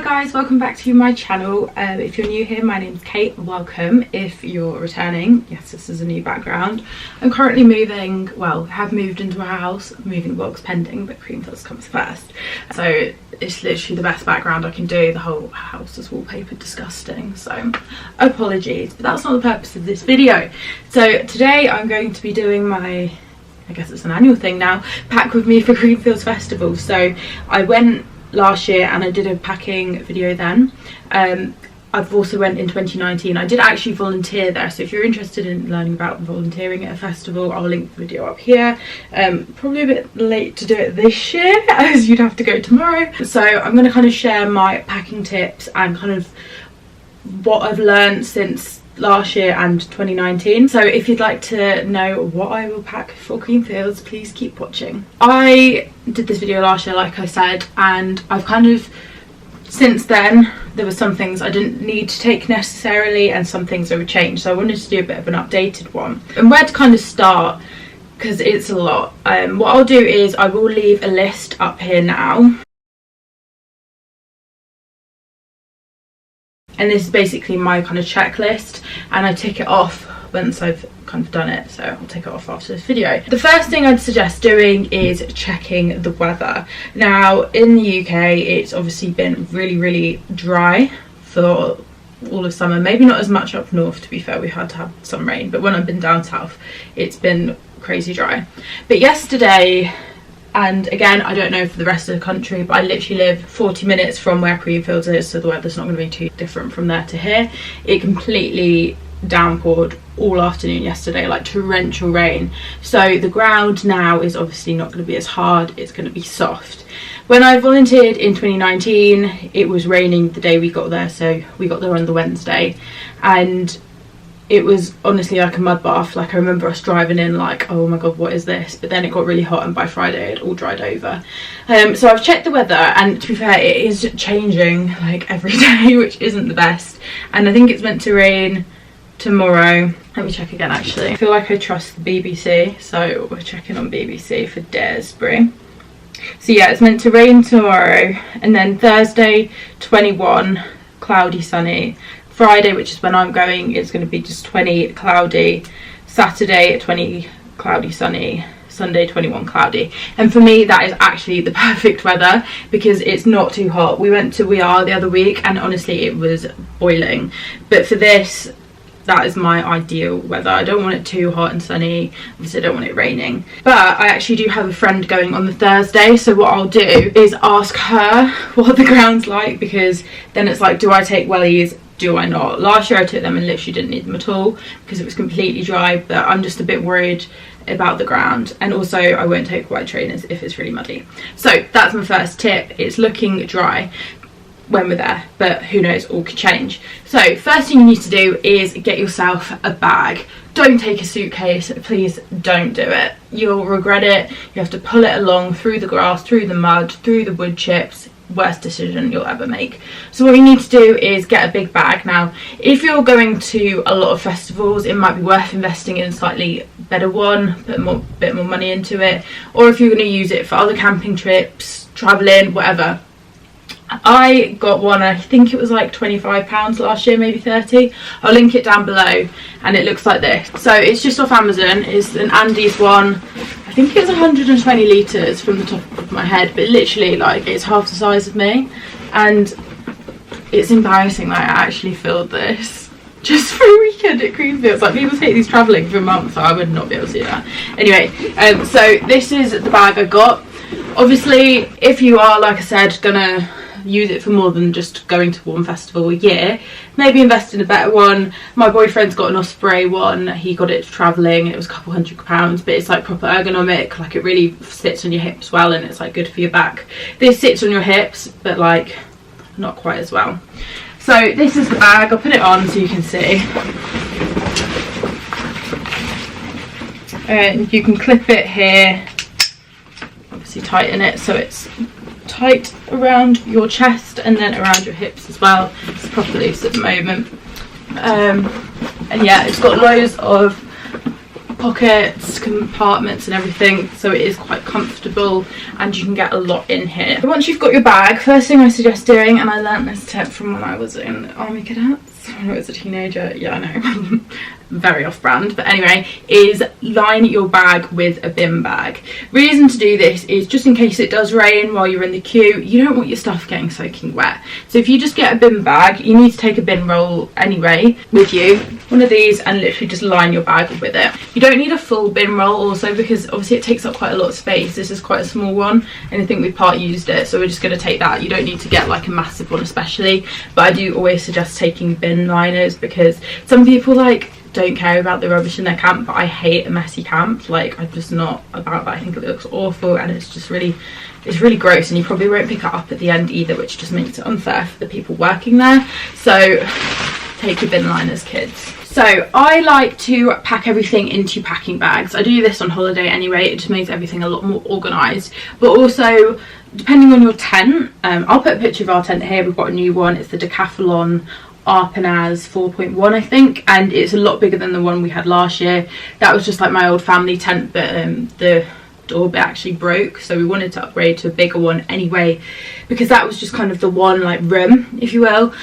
guys, welcome back to my channel. If you're new here, my name's Kate. Welcome. If you're returning, yes, this is a new background. I'm currently moving, well, have moved into a house. Moving vlog's pending, but Creamfields comes first. So it's literally the best background I can do. The whole house is wallpapered disgusting, so apologies, but that's not the purpose of this video. So today I'm going to be doing my, I guess it's an annual thing now, pack with me for Creamfields Festival. So I went last year and I did a packing video then. I've also went in 2019. I did actually volunteer there, so if you're interested in learning about volunteering at a festival, I'll link the video up here. Probably a bit late to do it this year as you'd have to go tomorrow. So I'm going to kind of share my packing tips and kind of what I've learned since last year and 2019. So if you'd like to know what I will pack for Creamfields, please keep watching. I did this video last year, like I said, and I've kind of since then there were some things I didn't need to take necessarily and some things I would change, so I wanted to do a bit of an updated one. And where to kind of start, because it's a lot. What I'll do is I will leave a list up here now. And this is basically my kind of checklist, and I tick it off once I've kind of done it, so I'll take it off after this video. The first thing I'd suggest doing is checking the weather. Now in the UK it's obviously been really dry for all of summer, maybe not as much up north, to be fair, we had to have some rain, but when I've been down south it's been crazy dry. But yesterday, and again, I don't know for the rest of the country, but I literally live 40 minutes from where Creamfields is, so the weather's not going to be too different from there to here. It completely downpoured all afternoon yesterday, like torrential rain. So the ground now is obviously not going to be as hard, it's going to be soft. When I volunteered in 2019, it was raining the day we got there, so we got there on the Wednesday, and it was honestly like a mud bath. Like I remember us driving in like, oh my god, what is this? But then it got really hot and by Friday it all dried over. So I've checked the weather, and to be fair, it is changing like every day, which isn't the best. And I think it's meant to rain tomorrow. Let me check again actually. I feel like I trust the BBC, so we're checking on BBC for Daresbury. So yeah, it's meant to rain tomorrow, and then Thursday 21 cloudy sunny. Friday, which is when I'm going, it's going to be just 20 cloudy. Saturday 20 cloudy sunny. Sunday 21 cloudy. And for me that is actually the perfect weather because it's not too hot. We went to We Are the other week and honestly it was boiling, but for this, that is my ideal weather. I don't want it too hot and sunny, obviously I don't want it raining. But I actually do have a friend going on the Thursday, so what I'll do is ask her what the ground's like, because then it's like, do I take wellies, do I not? Last year I took them and literally didn't need them at all because it was completely dry, but I'm just a bit worried about the ground. And also I won't take white trainers if it's really muddy. So that's my first tip. It's looking dry when we're there, but who knows, all could change. So first thing you need to do is get yourself a bag. Don't take a suitcase, please don't do it. You'll regret it. You have to pull it along through the grass, through the mud, through the wood chips. Worst decision you'll ever make. So what you need to do is get a big bag. Now if you're going to a lot of festivals, it might be worth investing in a slightly better one, put a bit more money into it, or if you're going to use it for other camping trips, traveling, whatever. I got one, I think it was like £25 last year, maybe 30. I'll link it down below, and it looks like this. So it's just off Amazon. It's an Andes one. I think it's 120 litres from the top of my head, but literally like it's half the size of me, and it's embarrassing that I actually filled this just for a weekend at Creamfields. Like people take these travelling for months, so I would not be able to do that. Anyway, so this is the bag I got. Obviously if you are, like I said, gonna use it for more than just going to one festival a year, maybe invest in a better one. My boyfriend's got an Osprey one, he got it for travelling, it was a couple £100, but it's like proper ergonomic, like it really sits on your hips well, and it's like good for your back. This sits on your hips but like not quite as well. So this is the bag. I'll put it on so you can see, and you can clip it here, obviously tighten it so it's tight around your chest and then around your hips as well. It's proper loose at the moment, and yeah, it's got loads of pockets, compartments and everything, so it is quite comfortable and you can get a lot in here. So once you've got your bag, first thing I suggest doing, and I learnt this tip from when I was in Army Cadets, when I was a teenager, yeah I know, very off-brand, but anyway, is line your bag with a bin bag. Reason to do this is just in case it does rain while you're in the queue, you don't want your stuff getting soaking wet. So if you just get a bin bag, you need to take a bin roll anyway with you, one of these, and literally just line your bag with it. You don't need a full bin roll also, because obviously it takes up quite a lot of space. This is quite a small one and I think we part used it, so we're just going to take that. You don't need to get like a massive one especially, but I do always suggest taking bin liners because some people like don't care about the rubbish in their camp, but I hate a messy camp. Like, I'm just not about that. I think it looks awful and it's just really, it's really gross, and you probably won't pick it up at the end either, which just makes it unfair for the people working there. So take your bin liners, kids. So I like to pack everything into packing bags. I do this on holiday anyway, it just makes everything a lot more organised. But also, depending on your tent, I'll put a picture of our tent here. We've got a new one, it's the Decathlon Arpanaz 4.1 I think, and it's a lot bigger than the one we had last year. That was just like my old family tent, but the door bit actually broke, so we wanted to upgrade to a bigger one anyway, because that was just kind of the one like room, if you will,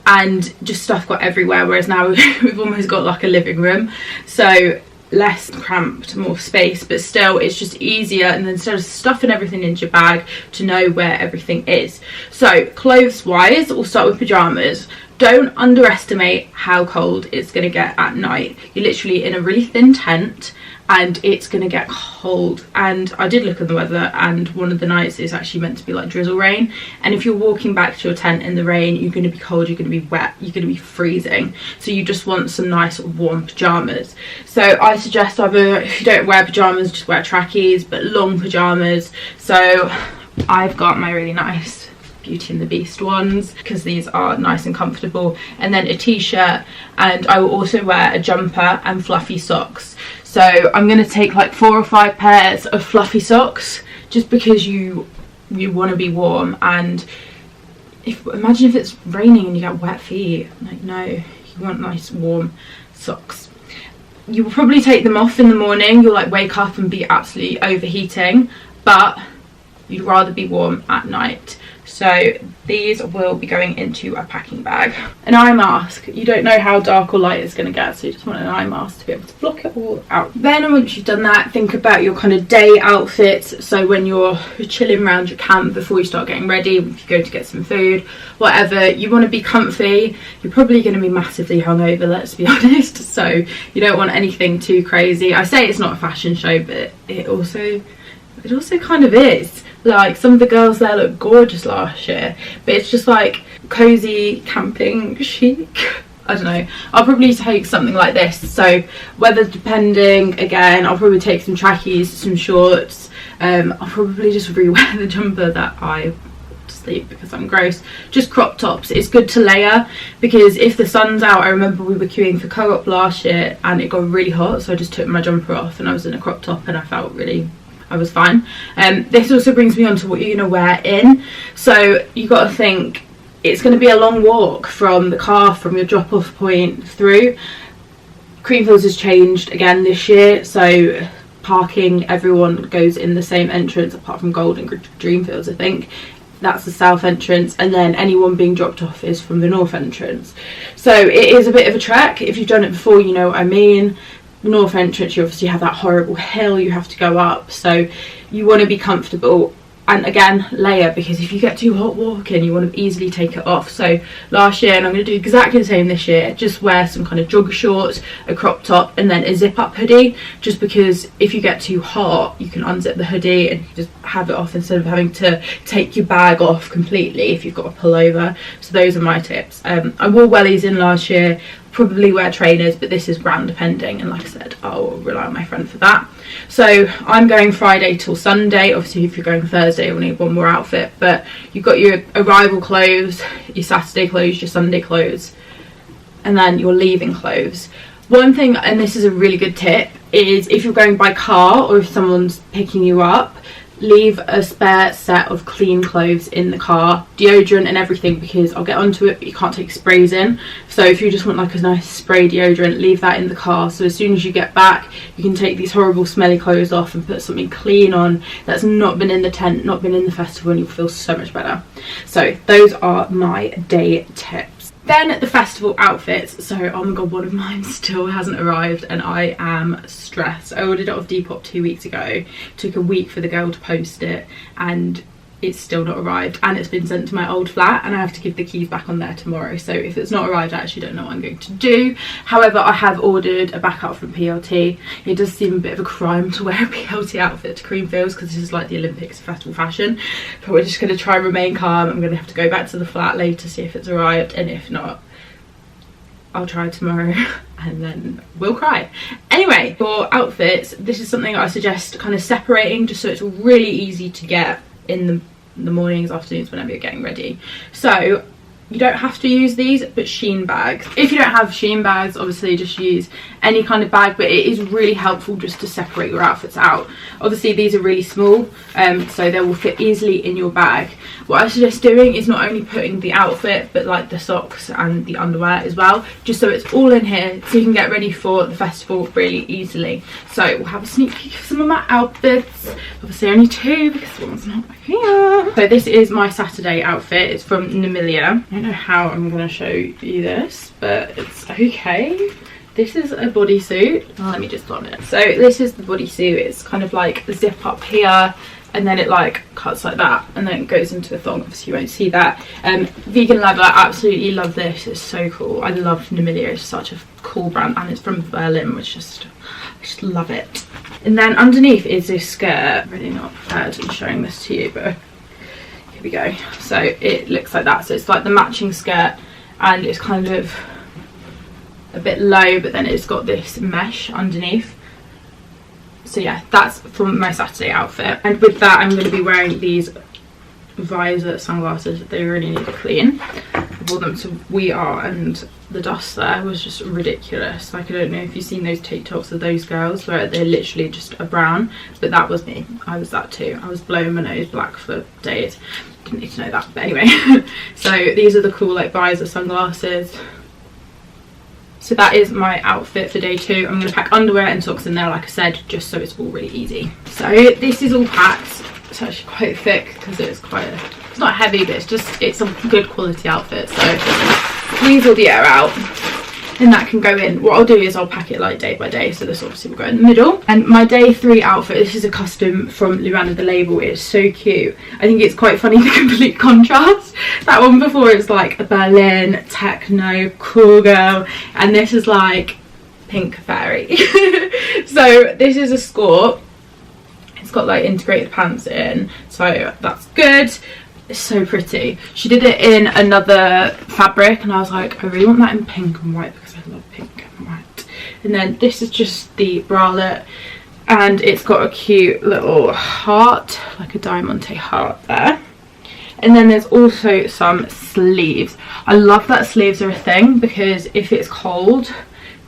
and just stuff got everywhere, whereas now we've almost got like a living room, so less cramped, more space, but still it's just easier, and then instead of stuffing everything into your bag, to know where everything is. So clothes wise, we'll start with pyjamas. Don't underestimate how cold it's going to get at night. You're literally in a really thin tent and it's going to get cold. And I did look at the weather, and one of the nights is actually meant to be like drizzle rain. And if you're walking back to your tent in the rain, you're going to be cold, you're going to be wet, you're going to be freezing. So you just want some nice warm pyjamas. So I suggest either, if you don't wear pyjamas, just wear trackies, but long pyjamas. So I've got my really nice Beauty and the Beast ones, because these are nice and comfortable, and then a t-shirt, and I will also wear a jumper and fluffy socks. So I'm going to take like 4 or 5 pairs of fluffy socks, just because you want to be warm. And imagine if it's raining and you get wet feet, like, no, you want nice warm socks. You will probably take them off in the morning, you'll like wake up and be absolutely overheating, but you'd rather be warm at night. So these will be going into a packing bag. An eye mask. You don't know how dark or light it's going to get, so you just want an eye mask to be able to block it all out. Then once you've done that, think about your kind of day outfits. So when you're chilling around your camp before you start getting ready, if you go to get some food, whatever, you want to be comfy. You're probably going to be massively hungover, let's be honest, so you don't want anything too crazy. I say it's not a fashion show, but it also kind of is. Like, some of the girls there look gorgeous last year, but it's just like cozy camping chic. I don't know, I'll probably take something like this. So weather depending, again, I'll probably take some trackies, some shorts. I'll probably just rewear the jumper that I sleep because I'm gross. Just crop tops. It's good to layer, because if the sun's out, I remember we were queuing for co-op last year and it got really hot, so I just took my jumper off and I was in a crop top and I was fine. This also brings me on to what you're going to wear in. So you got to think, it's going to be a long walk from the car, from your drop-off point through. Creamfields has changed again this year, so parking, everyone goes in the same entrance apart from Gold and Dreamfields, I think. That's the south entrance, and then anyone being dropped off is from the north entrance. So it is a bit of a trek. If you've done it before, you know what I mean. North entrance, you obviously have that horrible hill you have to go up, so you want to be comfortable. And again, layer, because if you get too hot walking, you want to easily take it off. So last year, and I'm going to do exactly the same this year, just wear some kind of jogger shorts, a crop top, and then a zip up hoodie, just because if you get too hot, you can unzip the hoodie and just have it off instead of having to take your bag off completely if you've got a pullover. So those are my tips. I wore wellies in last year, probably wear trainers, but this is brand depending, and like I said, I'll rely on my friend for that. So I'm going Friday till Sunday. Obviously if you're going Thursday, you'll need one more outfit, but you've got your arrival clothes, your Saturday clothes, your Sunday clothes, and then your leaving clothes. One thing, and this is a really good tip, is if you're going by car or if someone's picking you up, leave a spare set of clean clothes in the car, deodorant and everything, because I'll get onto it, but you can't take sprays in. So if you just want like a nice spray deodorant, leave that in the car, so as soon as you get back you can take these horrible smelly clothes off and put something clean on that's not been in the tent, not been in the festival, and you'll feel so much better. So those are my day tips. Then the festival outfits. So oh my god, one of mine still hasn't arrived and I am stressed. I ordered it off Depop 2 weeks ago. It took a week for the girl to post it and it's still not arrived, and it's been sent to my old flat and I have to give the keys back on there tomorrow. So if it's not arrived, I actually don't know what I'm going to do. However, I have ordered a back out from PLT. It does seem a bit of a crime to wear a PLT outfit to Creamfields because this is like the Olympics of festival fashion, but we're just going to try and remain calm. I'm going to have to go back to the flat later to see if it's arrived, and if not, I'll try tomorrow and then we'll cry. Anyway, for outfits, this is something I suggest kind of separating, just so it's really easy to get in the mornings, afternoons, whenever you're getting ready. So you don't have to use these, but Shein bags. If you don't have Shein bags, obviously just use any kind of bag, but it is really helpful just to separate your outfits out. Obviously these are really small, so they will fit easily in your bag. What I suggest doing is not only putting the outfit, but like the socks and the underwear as well, just so it's all in here, so you can get ready for the festival really easily. So we'll have a sneak peek of some of my outfits. Obviously only two because one's not here. So this is my Saturday outfit. It's from Namilia. I don't know how I'm going to show you this, but it's okay. This is a bodysuit. Let me just don it. So this is the bodysuit. It's kind of like the zip up here, and then it like cuts like that, and then it goes into a thong. Obviously you won't see that. Vegan leather, absolutely love this. It's so cool. I love Namilia. It's such a cool brand, and it's from Berlin, which I just love it. And then underneath is this skirt. I'm really not prepared in showing this to you, but here we go. So it looks like that. So it's like the matching skirt, and it's kind of a bit low, but then it's got this mesh underneath. So yeah, that's from my Saturday outfit. And with that, I'm going to be wearing these visor sunglasses. They really need to clean. I bought them to We Are, and the dust there was just ridiculous. Like, I don't know if you've seen those TikToks of those girls where they're literally just a brown, but that was me. I was that too. I was blowing my nose black for days. Didn't need to know that, but anyway. So these are the cool like visor sunglasses. So that is my outfit for day 2. I'm going to pack underwear and socks in there, like I said, just so it's all really easy. So this is all packed. It's actually quite thick because it's quite it's not heavy, but it's a good quality outfit. So squeeze all the air out, and that can go in. What I'll do is I'll pack it like day by day, so this obviously will go in the middle. And my day 3 outfit, this is a custom from Luana the Label. It's so cute. I think it's quite funny, the complete contrast. That one before is like a Berlin techno cool girl, and this is like pink fairy. So this is a skirt. It's got like integrated pants in, so that's good. It's so pretty. She did it in another fabric, and I was like, I really want that in pink and white because I love pink and white. And then this is just the bralette, and it's got a cute little heart, like a diamante heart there. And then there's also some sleeves. I love that sleeves are a thing because if it's cold,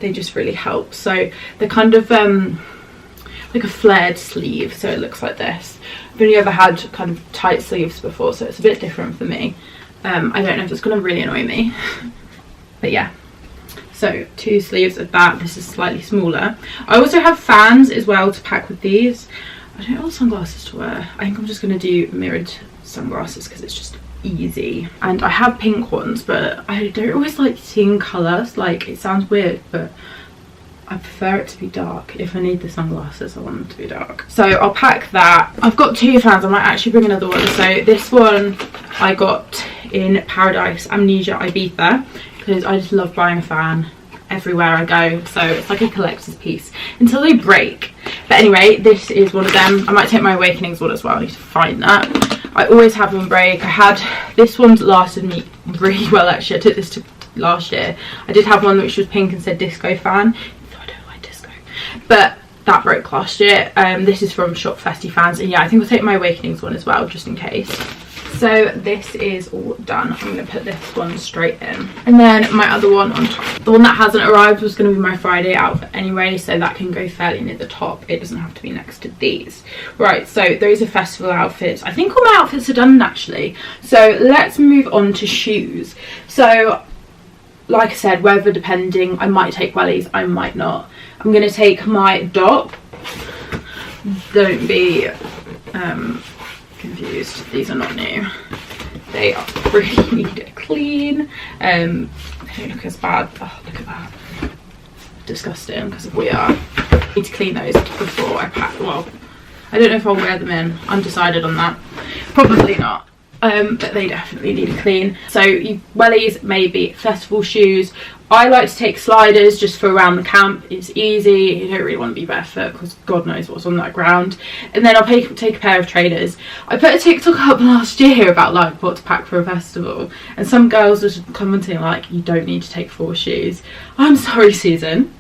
they just really help. So they're kind of like a flared sleeve, so it looks like this. I've only ever had kind of tight sleeves before, so it's a bit different for me. I don't know if it's going to really annoy me, but yeah. So 2 sleeves of that. This is slightly smaller. I also have fans as well to pack with these. I don't know what sunglasses to wear. I think I'm just going to do mirrored sunglasses because it's just easy. And I have pink ones, but I don't always like seeing colours. Like, it sounds weird, but I prefer it to be dark. If I need the sunglasses, I want them to be dark. So I'll pack that. I've got 2 fans. I might actually bring another one. So this one I got in Paradise Amnesia Ibiza because I just love buying a fan everywhere I go. So it's like a collector's piece until they break. But anyway, this is one of them. I might take my Awakenings one as well. I need to find that. I always have one break. I had this one's lasted me really well actually. I took this to last year. I did have one which was pink and said disco fan. But that broke last year. This is from Shop Festy Fans, and yeah, I think I'll take my Awakenings one as well, just in case. So this is all done. I'm going to put this one straight in, and then my other one on top. The one that hasn't arrived was going to be my Friday outfit anyway, so that can go fairly near the top. It doesn't have to be next to these. Right, so those are festival outfits. I think all my outfits are done actually. So let's move on to shoes. So like I said, weather depending, I might take wellies, I might not. I'm going to take my Dop. Don't be confused, these are not new. They are really clean. They don't look as bad. Oh, look at that. Disgusting, because we are. I need to clean those before I pack. Well, I don't know if I'll wear them in. Undecided on that. Probably not. But they definitely need a clean. So wellies, maybe festival shoes. I like to take sliders just for around the camp. It's easy. You don't really want to be barefoot because God knows what's on that ground. And then I'll take a pair of trainers. I put a TikTok up last year about like what to pack for a festival, and some girls were commenting like, you don't need to take 4 shoes. I'm sorry, Susan.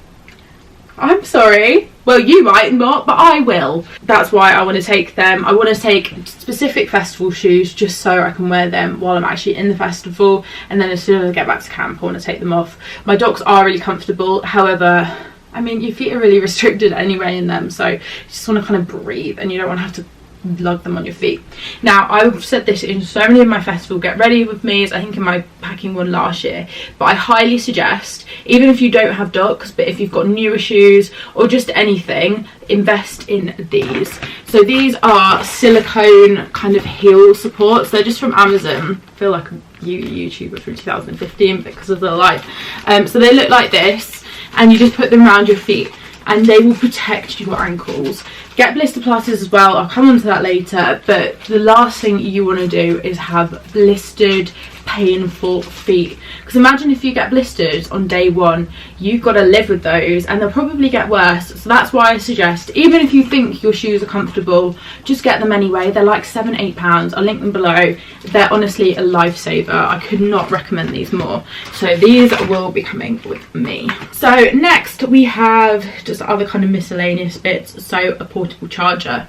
I'm sorry. Well, you might not, but I will. That's why I want to take them. I want to take specific festival shoes just so I can wear them while I'm actually in the festival, and then as soon as I get back to camp I want to take them off. My Docs are really comfortable, however, I mean, your feet are really restricted anyway in them, so you just want to kind of breathe and you don't want to have to lug them on your feet. Now, I've said this in so many of my festival get ready with me's, I think in my packing one last year, but I highly suggest, even if you don't have Docs, but if you've got newer shoes or just anything, invest in these. So these are silicone kind of heel supports. They're just from Amazon. I feel like a YouTuber from 2015 because of the light. So they look like this, and you just put them around your feet and they will protect your ankles. Get blister plasters as well, I'll come on to that later, but the last thing you want to do is have blistered, painful feet, because imagine if you get blisters on day 1, you've got to live with those and they'll probably get worse. So that's why I suggest, even if you think your shoes are comfortable, just get them anyway. They're like £7-8. I'll link them below. They're honestly a lifesaver. I could not recommend these more. So these will be coming with me. So next we have just other kind of miscellaneous bits. So a portable charger.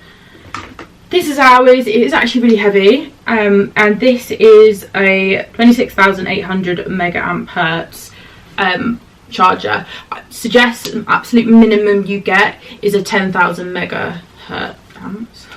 This is ours. It is actually really heavy, and this is a 26,800 mega amp hertz charger. I suggest an absolute minimum you get is a 10,000 megahertz amps.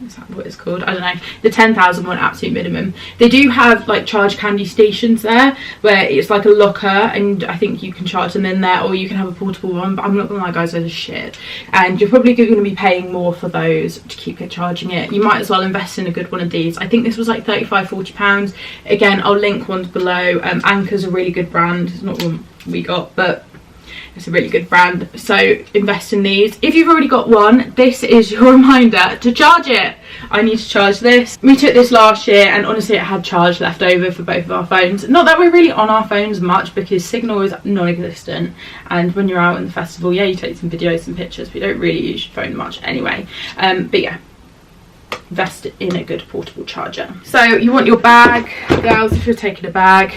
Is that what it's called? I don't know. The 10,000 one, absolute minimum. They do have like charge candy stations there where it's like a locker, and I think you can charge them in there, or you can have a portable one, but I'm not gonna lie guys, those are shit, and you're probably going to be paying more for those to keep charging it. You might as well invest in a good one of these. I think this was like £35-40. Again, I'll link ones below. Anchor's a really good brand. It's not one we got, but it's a really good brand, so invest in these. If you've already got one, this is your reminder to charge it. I need to charge this. We took this last year and honestly it had charge left over for both of our phones. Not that we're really on our phones much because signal is non-existent, and when you're out in the festival, yeah, you take some videos, some pictures, but you don't really use your phone much anyway. But yeah, invest in a good portable charger. So you want your bag, girls, if you're taking a bag.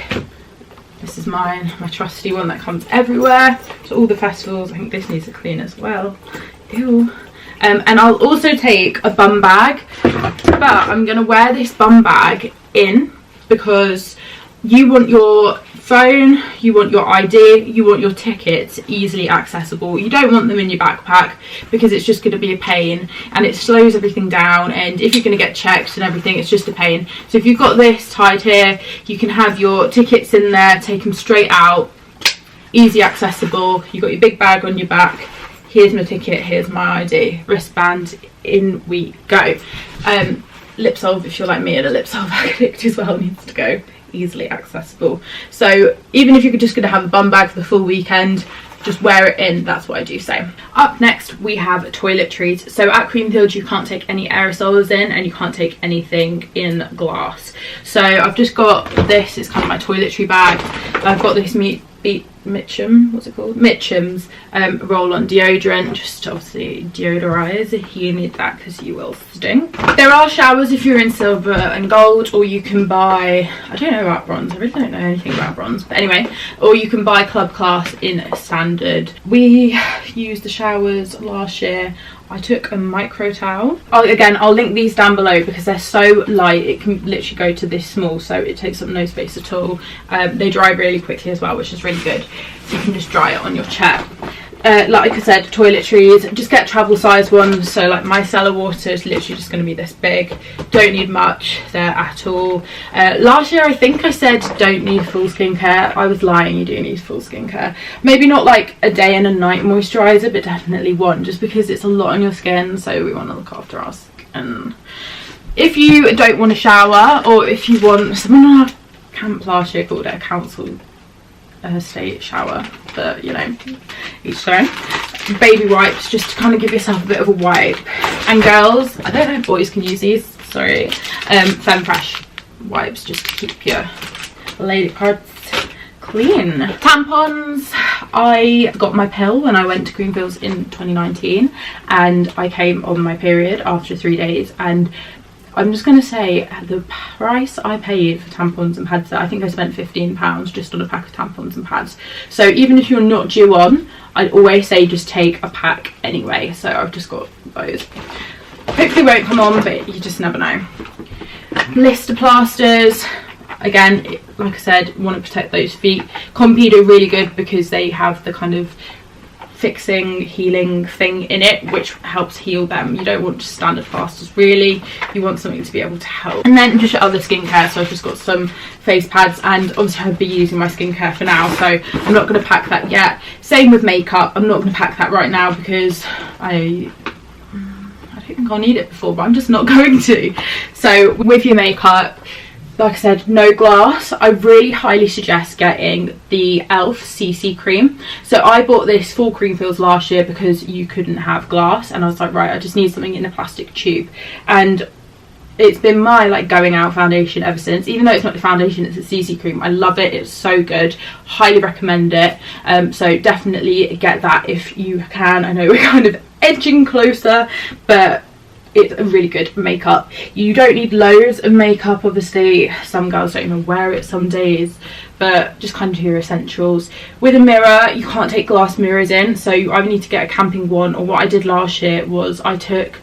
This is mine, my trusty one that comes everywhere. So all the festivals. I think this needs a clean as well. Ew. And I'll also take a bum bag, but I'm going to wear this bum bag in because you want your phone, you want your ID, you want your tickets easily accessible. You don't want them in your backpack because it's just going to be a pain and it slows everything down, and if you're going to get checked and everything, it's just a pain. So if you've got this tied here, you can have your tickets in there, take them straight out, easy accessible. You've got your big bag on your back. Here's my ticket, here's my ID, wristband, in we go. Lip salve, if you're like me and a lip salve addict as well, needs to go. Easily accessible. So even if you're just going to have a bum bag for the full weekend, just wear it in. That's what I do say. Up next we have toiletries. So at CREAMFIELDS you can't take any aerosols in, and you can't take anything in glass. So I've just got this, it's kind of my toiletry bag. I've got this Mitchum, what's it called? Mitchum's roll-on deodorant, just to obviously deodorize. You need that because you will stink. There are showers if you're in silver and gold, or you can buy, I don't know about bronze, I really don't know anything about bronze, but anyway, or you can buy club class in standard. We used the showers last year. I took a micro towel. Again, I'll link these down below because they're so light. It can literally go to this small, so it takes up no space at all. They dry really quickly as well, which is really good. So you can just dry it on your chair. Like I said, toiletries, just get travel size ones. So like my cellar water is literally just going to be this big. Don't need much there at all. Last year I think I said don't need full skincare. I was lying, you do need full skincare. Maybe not like a day and a night moisturiser, but definitely one, just because it's a lot on your skin, so we want to look after our skin. If you don't want to shower, or if you want, someone on our camp last year called it a council state shower, but you know, each their own. Baby wipes, just to kind of give yourself a bit of a wipe. And girls, I don't know if boys can use these, sorry, Femme Fresh wipes, just to keep your lady parts clean. Tampons, I got my pill when I went to CREAMFIELDS in 2019, and I came on my period after 3 days, and I'm just going to say the price I paid for tampons and pads there, I think I spent £15 just on a pack of tampons and pads. So even if you're not due on, I'd always say just take a pack anyway. So I've just got those. Hopefully won't come on, but you just never know. Blister plasters. Again, like I said, want to protect those feet. Compeed are really good because they have the kind of fixing, healing thing in it, which helps heal them. You don't want just standard plasters really, you want something to be able to help. And then just your other skincare, so I've just got some face pads, and obviously I'll be using my skincare for now, so I'm not going to pack that yet. Same with makeup, I'm not going to pack that right now because I don't think I'll need it before, but I'm just not going to. So with your makeup, like I said, no glass. I really highly suggest getting the e.l.f. CC cream. So I bought this for CREAMFIELDS last year because you couldn't have glass, and I was like, right, I just need something in a plastic tube. And it's been my like going out foundation ever since. Even though it's not the foundation, it's a CC cream. I love it, it's so good, highly recommend it. So definitely get that if you can. I know we're kind of edging closer, but it's a really good makeup. You don't need loads of makeup, obviously some girls don't even wear it some days, but just kind of your essentials. With a mirror, you can't take glass mirrors in, so you either need to get a camping one, or what I did last year was I took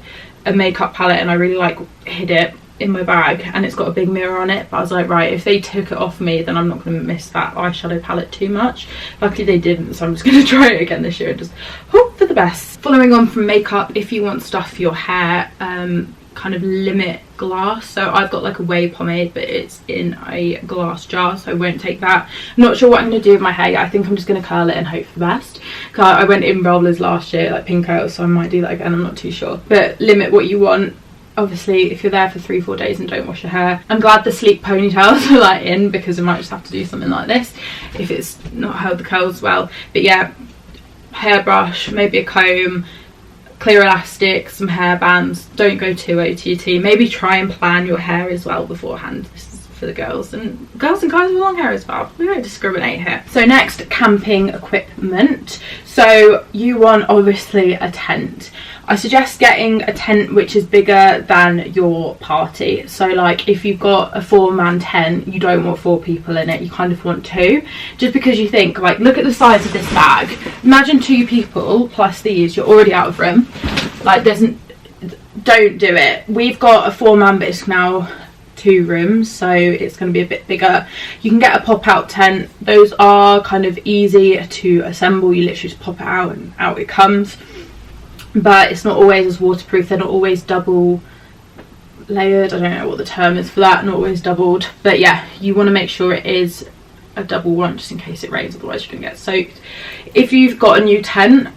a makeup palette and I really like hid it in my bag, and it's got a big mirror on it, but I was like, right, if they took it off me, then I'm not going to miss that eyeshadow palette too much. Luckily they didn't, so I'm just going to try it again this year and just hope for the best. Following on from makeup, if you want stuff for your hair, kind of limit glass. So I've got like a whey pomade, but it's in a glass jar, so I won't take that. I'm not sure what I'm going to do with my hair yet. I think I'm just going to curl it and hope for the best. I went in rollers last year, like pin curls, so I might do that again, I'm not too sure. But limit what you want. Obviously if you're there for 3-4 days and don't wash your hair, I'm glad the sleek ponytails are like in, because I might just have to do something like this if it's not held the curls well. But yeah, hairbrush, maybe a comb, clear elastic, some hair bands. Don't go too OTT. Maybe try and plan your hair as well beforehand. This is for the girls and guys with long hair as well. We don't discriminate here. So next, camping equipment. So you want obviously a tent. I suggest getting a tent which is bigger than your party. So like if you've got a 4-man tent, you don't want 4 people in it, you kind of want 2, just because you think, like, look at the size of this bag. Imagine 2 people plus these, you're already out of room. Like, don't do it. We've got a 4-man, but it's now 2 rooms, so it's going to be a bit bigger. You can get a pop-out tent. Those are kind of easy to assemble. You literally just pop it out and out it comes. But it's not always as waterproof. They're not always double layered. I don't know what the term is for that. Not always doubled. But yeah, you want to make sure it is a double one, just in case it rains, otherwise you're going to get soaked. If you've got a new tent,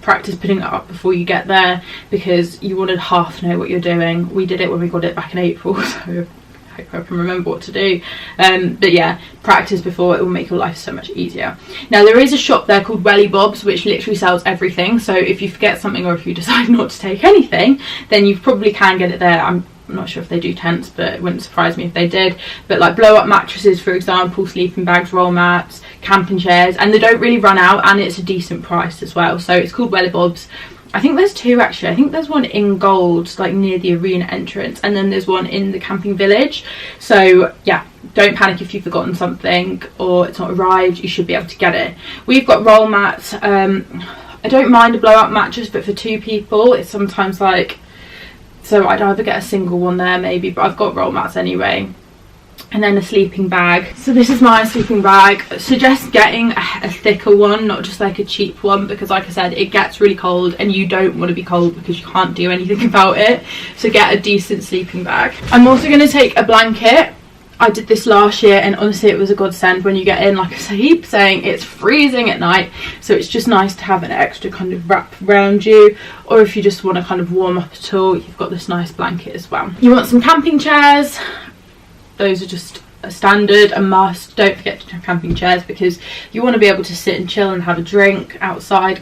practice putting it up before you get there, because you want to half know what you're doing. We did it when we got it back in April, so I hope I can remember what to do. But yeah, practice before, it will make your life so much easier. Now there is a shop there called Welly Bob's, which literally sells everything, so if you forget something or if you decide not to take anything, then you probably can get it there. I'm not sure if they do tents, but it wouldn't surprise me if they did. But like blow up mattresses, for example, sleeping bags, roll mats, camping chairs, and they don't really run out, and it's a decent price as well. So it's called Welly Bob's. I think there's 2 actually. I think there's one in Gold, like near the arena entrance, and then there's one in the camping village. So yeah, don't panic if you've forgotten something or it's not arrived. You should be able to get it. We've got roll mats. I don't mind a blow-up mattress, but for 2 people it's sometimes like, so I'd either get a single one there maybe, but I've got roll mats anyway. And then a sleeping bag. So this is my sleeping bag. I suggest getting a thicker one, not just like a cheap one, because like I said, it gets really cold and you don't want to be cold because you can't do anything about it. So get a decent sleeping bag. I'm also going to take a blanket. I did this last year and honestly it was a godsend when you get in. Like I keep saying, it's freezing at night, so it's just nice to have an extra kind of wrap around you, or if you just want to kind of warm up at all, you've got this nice blanket as well. You want some camping chairs. Those are just a standard, a must. Don't forget to have camping chairs because you want to be able to sit and chill and have a drink outside,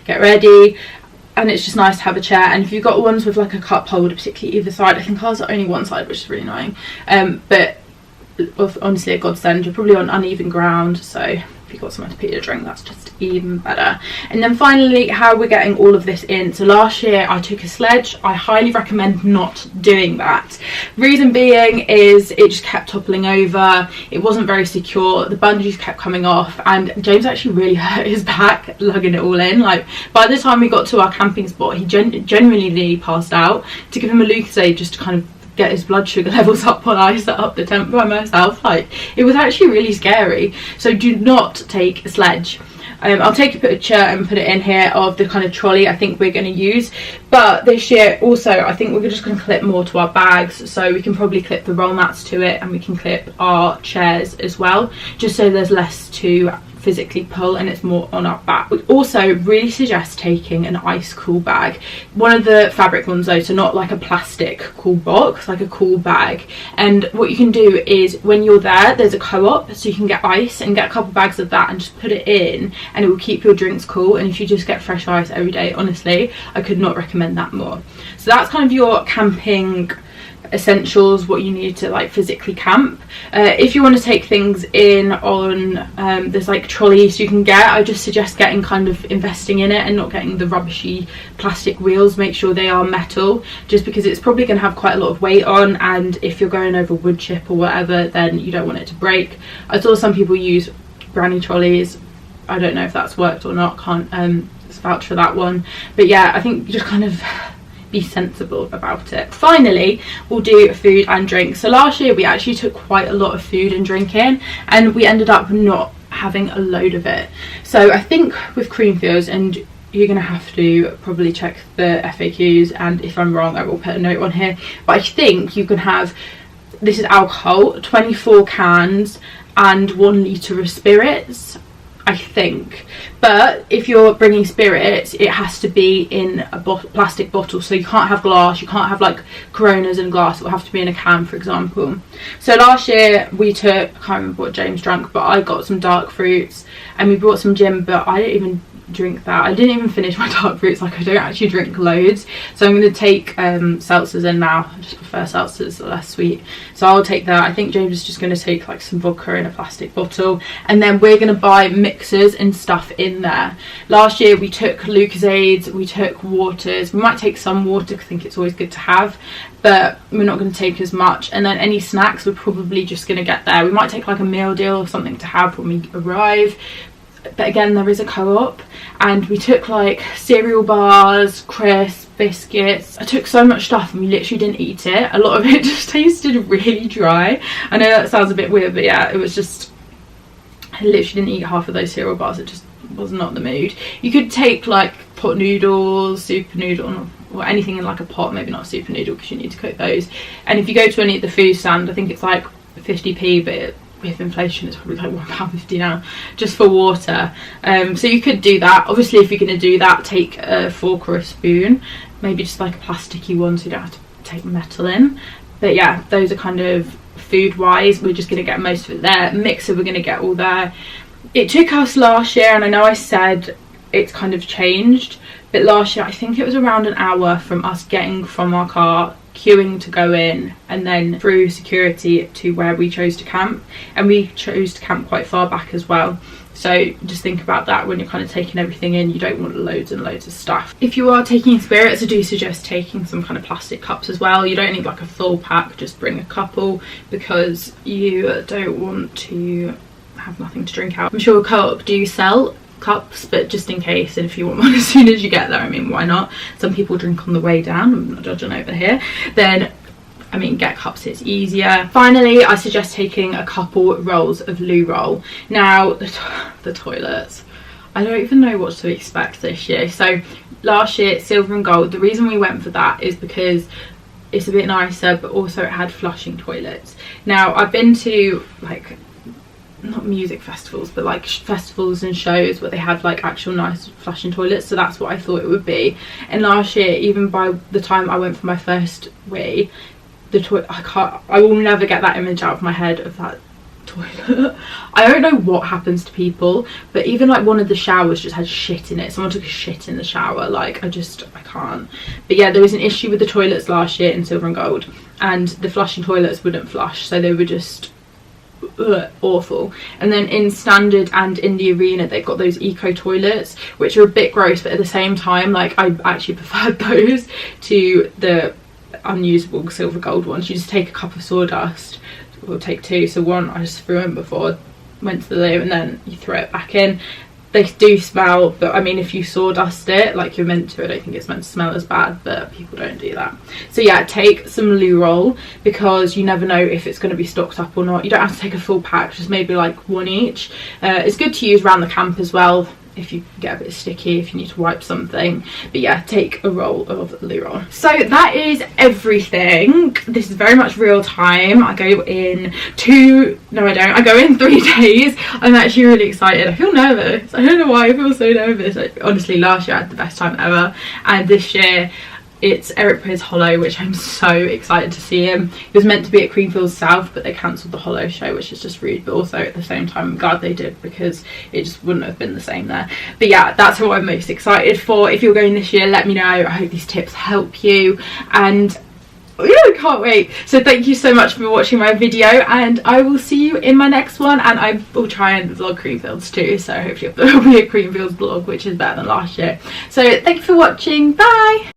get ready, and it's just nice to have a chair. And if you've got ones with like a cup holder, particularly either side, I think ours are only one side, which is really annoying, but honestly a godsend. You're probably on uneven ground, so if you've got somewhere to put your drink, that's just even better. And then finally, how we're getting all of this in. So last year I took a sledge. I highly recommend not doing that. Reason being is it just kept toppling over. It wasn't very secure. The bungees kept coming off, and James actually really hurt his back lugging it all in. Like by the time we got to our camping spot, he genuinely nearly passed out. To give him a Lucozade just to kind of get his blood sugar levels up while I set up the tent by myself. Like it was actually really scary. So do not take a sledge. I'll take a picture and put it in here of the kind of trolley I think we're going to use. But this year also I think we're just going to clip more to our bags, so we can probably clip the roll mats to it, and we can clip our chairs as well, just so there's less to physically pull and it's more on our back. We also really suggest taking an ice cool bag, one of the fabric ones though, so not like a plastic cool box, like a cool bag. And what you can do is when you're there's a co-op, so you can get ice and get a couple bags of that and just put it in, and it will keep your drinks cool. And if you just get fresh ice every day, honestly I could not recommend that more. So that's kind of your camping essentials, what you need to like physically camp. If you want to take things in on there's like trolleys you can get. I just suggest getting kind of investing in it and not getting the rubbishy plastic wheels. Make sure they are metal, just because it's probably going to have quite a lot of weight on, and if you're going over wood chip or whatever, then you don't want it to break. I saw some people use granny trolleys. I don't know if that's worked or not, can't vouch for that one, but yeah, I think just kind of be sensible about it. Finally, we'll do food and drink. So last year we actually took quite a lot of food and drink in, and we ended up not having a load of it. So I think with CREAMFIELDS, and you're gonna have to probably check the FAQs, and if I'm wrong I will put a note on here, but I think you can have, this is alcohol, 24 cans and 1 litre of spirits, I think. But if you're bringing spirits, it has to be in a plastic bottle, so you can't have glass, you can't have like Coronas in glass, it will have to be in a can, for example. So last year we took, I can't remember what James drank, but I got some dark fruits and we brought some gin, but I didn't even drink that. I didn't even finish my dark fruits, like I don't actually drink loads. So I'm going to take seltzers in now. I just prefer seltzers, they're less sweet, so I'll take that. I think James is just going to take like some vodka in a plastic bottle, and then we're going to buy mixers and stuff in there. Last year we took Lucozades, we took waters, we might take some water because I think it's always good to have, but we're not going to take as much. And then any snacks we're probably just going to get there. We might take like a meal deal or something to have when we arrive, but again there is a co-op. And we took like cereal bars, crisps, biscuits. I took so much stuff and we literally didn't eat it. A lot of it just tasted really dry. I know that sounds a bit weird, but yeah, it was just, I literally didn't eat half of those cereal bars. It just was not the mood. You could take like pot noodles, super noodle, or anything in like a pot, maybe not a super noodle because you need to cook those. And if you go to any of the food stand, I think it's like 50p, but with inflation it's probably like £1.50 now, just for water. So you could do that. Obviously if you're going to do that, take a fork or a spoon, maybe just like a plasticky one so you don't have to take metal in. But yeah, those are kind of food wise, we're just going to get most of it there. Mixer we're going to get all there. It took us last year, and I know I said it's kind of changed, but last year I think it was around an hour from us getting from our car, queuing to go in, and then through security to where we chose to camp. And we chose to camp quite far back as well, so just think about that when you're kind of taking everything in. You don't want loads and loads of stuff. If you are taking spirits, I do suggest taking some kind of plastic cups as well. You don't need like a full pack, just bring a couple, because you don't want to have nothing to drink out. I'm sure Co-op do sell cups, but just in case, and if you want one as soon as you get there, I mean, why not? Some people drink on the way down, I'm not judging over here. Then I mean, get cups, it's easier. Finally, I suggest taking a couple rolls of loo roll. Now the toilets, I don't even know what to expect this year. So last year, silver and gold, the reason we went for that is because it's a bit nicer, but also it had flushing toilets. Now I've been to like, not music festivals, but like festivals and shows where they have like actual nice flushing toilets, so that's what I thought it would be. And last year, even by the time I went for my first wee, the toilet, I will never get that image out of my head of that toilet. I don't know what happens to people, but even like one of the showers just had shit in it. Someone took a shit in the shower. Like I can't. But yeah, there was an issue with the toilets last year in silver and gold, and the flushing toilets wouldn't flush, so they were just awful. And then in standard and in the arena, they've got those eco toilets, which are a bit gross, but at the same time, like I actually preferred those to the unusable silver gold ones. You just take a cup of sawdust, or take two, so one I just threw in before went to the loo, and then you throw it back in. They do smell, but I mean, if you sawdust it like you're meant to, I don't think it's meant to smell as bad, but people don't do that. So yeah, take some loo roll, because you never know if it's going to be stocked up or not. You don't have to take a full pack, just maybe like one each. It's good to use around the camp as well, if you get a bit sticky, if you need to wipe something. But yeah, take a roll of loo roll. So that is everything. This is very much real time. I go in I go in 3 days. I'm actually really excited. I feel nervous. I don't know why I feel so nervous. Like, honestly, last year I had the best time ever, and this year it's Eric Priz Hollow, which I'm so excited to see him. He was meant to be at CREAMFIELDS South, but they cancelled the Hollow show, which is just rude, but also at the same time I'm glad they did, because it just wouldn't have been the same there. But yeah, that's what I'm most excited for. If you're going this year, let me know. I hope these tips help you, and yeah, I can't wait. So thank you so much for watching my video, and I will see you in my next one. And I will try and vlog CREAMFIELDS too, so hopefully there will be a CREAMFIELDS vlog, which is better than last year. So thank you for watching. Bye.